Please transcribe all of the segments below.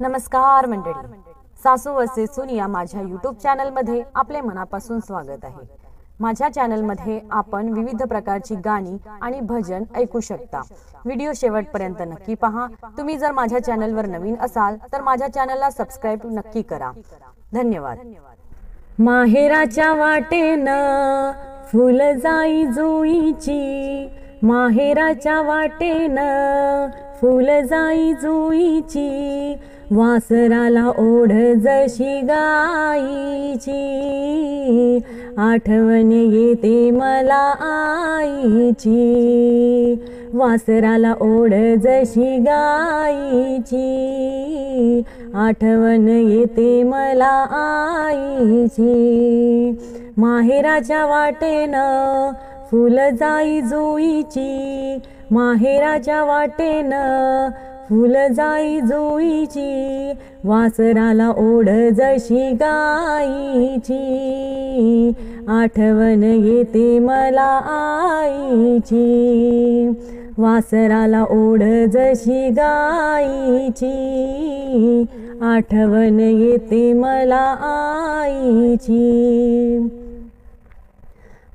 नमस्कार मंडळी, सासू वसे सून या माझ्या यूट्यूब चॅनलमध्ये आपले मनापासून स्वागत आहे। माझ्या चॅनलमध्ये आपण विविध प्रकारची गाणी आणि भजन ऐकू शकता। व्हिडिओ शेवटपर्यंत नक्की पहा। तुम्ही जर माझ्या चॅनलवर नवीन असाल तर माझ्या चॅनलला सबस्क्राइब नक्की करा। धन्यवाद। माहेराच्या वाटेनं फुल जाई जुईची, माहेराच्या वाटेनं फुल जाई जुईची, वासराला ओढ जशी गाईची, आठवण येते मला आईची, वासराला ओढ जशी गाईची, आठवण येते मला आईची। माहेराच्या वाटेनं फुल जाई जुईची, माहेराच्या वाटेनं फुल जाई जुईची, वासराला ओढ जशी गाईची, आठवण येते मला आईची, वासराला ओढ जशी गाईची, आठवण येते मला आईची।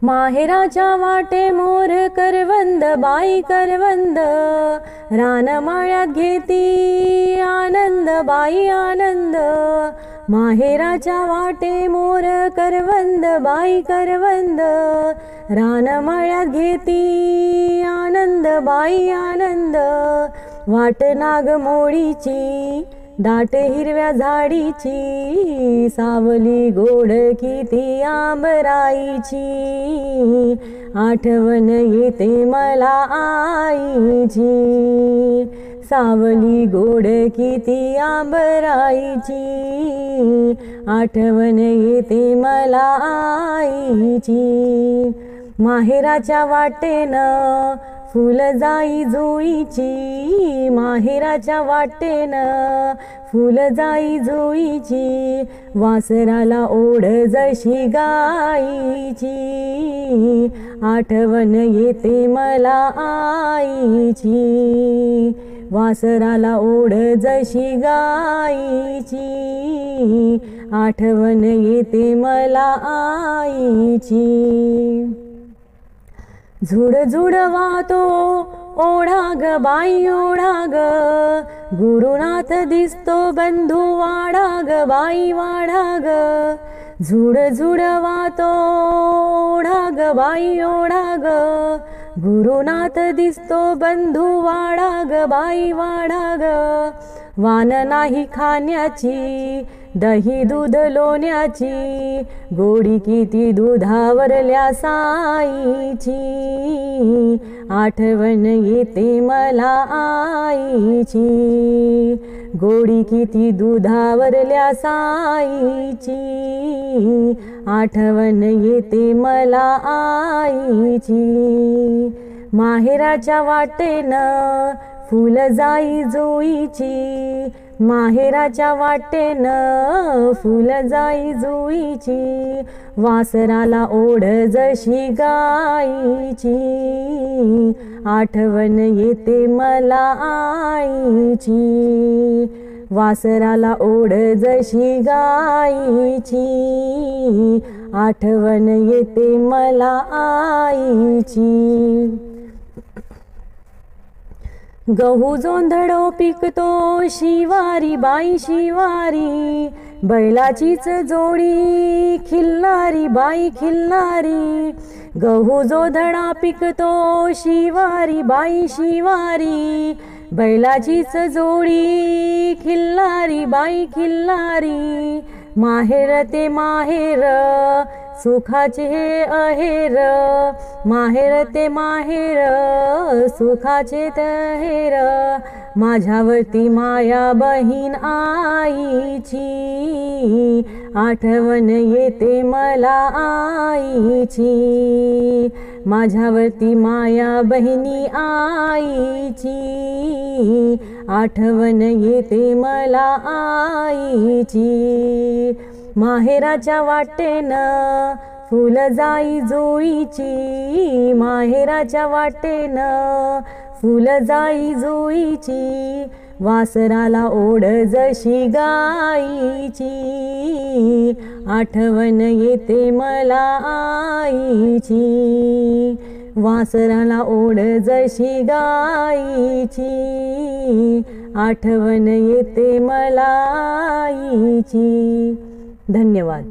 माहेराच्या वाटे मोर करवंद बाई करवंद, रानमाळ्यात घेती आनंद बाई आनंद, माहेराच्या वाटे मोर करवंद बाई करवंद, रानमाळ्यात घेती आनंद बाई आनंद, वाट नागमोळीची दाट हिरव्या झाडीची, सावली गोड किती आंबराईची, आठवण येते मला आईची, सावली गोड किती आंबराईची, आठवण येते मला आईची। माहेराच्या वाटेनं फुल जाई जुईची, माहेराच्या वाटेनं फुल जाई जुईची, वासराला ओढ जशी गाईची, आठवण येते मला आईची, वासराला ओढ जशी गाईची, आठवण येते मला आईची। झुड झुड वाहतो ओढा ग बाई ओढा ग, गुरुनाथ दिसतो बंधू वाडा ग बाई वाडा ग, झुड झुड वाहतो ओढा ग बाई ओढा ग, गुरुनाथ दिसतो बंधू वाडा ग बाई वाडा ग, वान नाही खाण्याची दही दूध लोण्याची, गोडी किती दुधावरल्या साईची, आठवण येते मला आईची, गोडी किती दुधावरल्या साईची, आठवण येते मला आईची। माहेराच्या वाटेनं फुल जाई जुईची, माहेराच्या वाटेनं फुल जाई जुईची, वासराला ओढ जशी गाईची, आठवण येते मला आईची, वासराला ओढ जशी गाईची, आठवण येते मला आईची। गहू जोंधळो पिकतो शिवारी बाई शिवारी, बैलाचीच जोडी खिल्लारी बाई खिल्लारी, गहू जोंधळा पिकतो शिवारी बाई शिवारी, बैलाचीच जोडी खिल्लारी बाई खिल्लारी, माहेर ते माहेर सुखाचे हे अहेर, माहेर ते माहेर सुखाचे तहेर, माझ्यावरती माया बहीण आईची, आठवण येते मला आईची, माझ्यावरती माया बहिणी आईची, आठवण येते मला आईची। माहेराच्या वाटेनं फुल जाई जुईची, माहेराच्या वाटेनं फुल जाई जुईची, वासराला ओढ जशी गाईची, आठवण येते मला आईची. वासराला ओढ जशी गाईची, आठवण येते मला आईची. धन्यवाद.